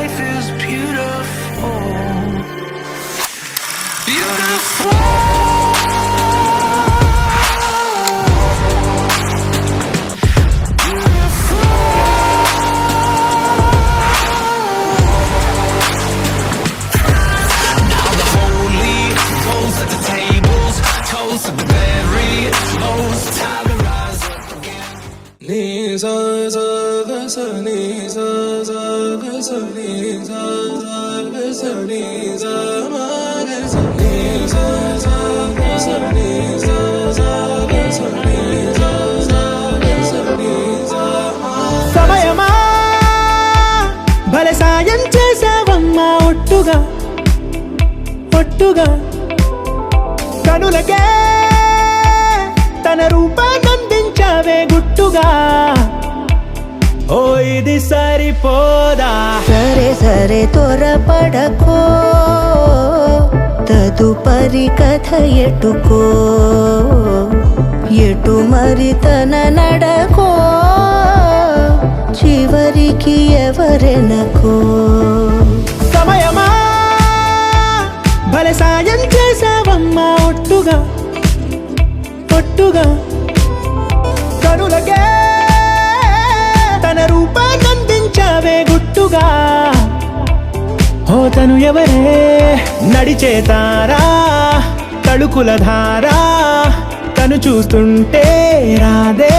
life is beautiful, beautiful. సమయమా భలే సాయం చేసావమ్మా ఒట్టుగా ఒట్టుగా కనులకే తన రూపాన్నందించావే గుట్టుగా ఓ ఇది సరిపోదా సరే సరే త్వరపడకో తదుపరి కథ ఎటుకో ఎటు మరి తన నడకో చివరికి ఎవరెనకో సమయమా భలే సాయం చేసావమ్మా ఒట్టుగా ఒట్టుగా కనులకే తన రూపాన్నందించావే గుట్టుగా ఓ తను ఎవరే నడిచే తారా తళుకుల ధారా తను చూస్తుంటే రాదే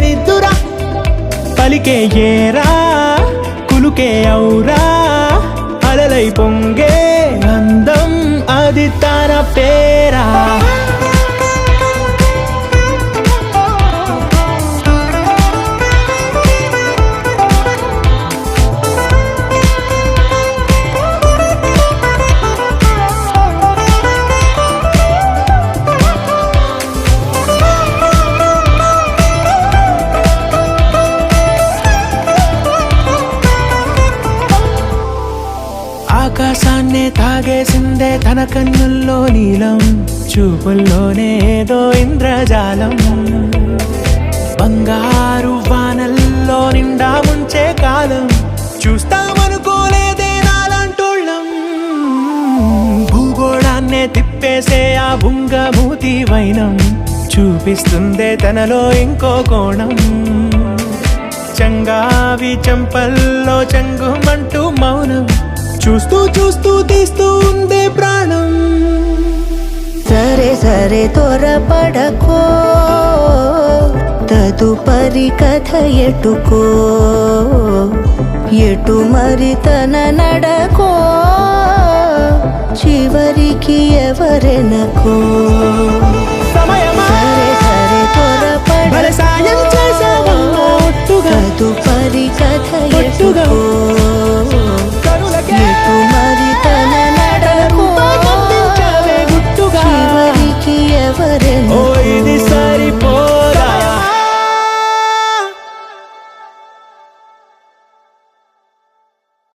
నిద్దురా పలికే ఏరా కులుకే ఔరా అలలై పొంగే అందం అది తన పేరా ఆకాశాన్నే తాగేసిందే తన కన్నుల్లో నీలం చూపుల్లోనే ఏదో ఇంద్రజాలం బంగారు వానల్లో నిండా ముంచే కాలం చూస్తామనుకోలేదే నాలాంటోళ్ళం భూగోళాన్నే తిప్పేసే ఆ బుంగమూతి వైనం చూపిస్తుందే తనలో ఇంకో కోణం చంగావి చంపల్లో చంగుమంటూ మౌనం చూస్తూ చూస్తూ తీస్తూ ఉందే ప్రాణం సరే సరే త్వరపడకో తదుపరి కథ ఎటుకో ఎటు మరి తన నడకో చివరికి ఎవరెనకో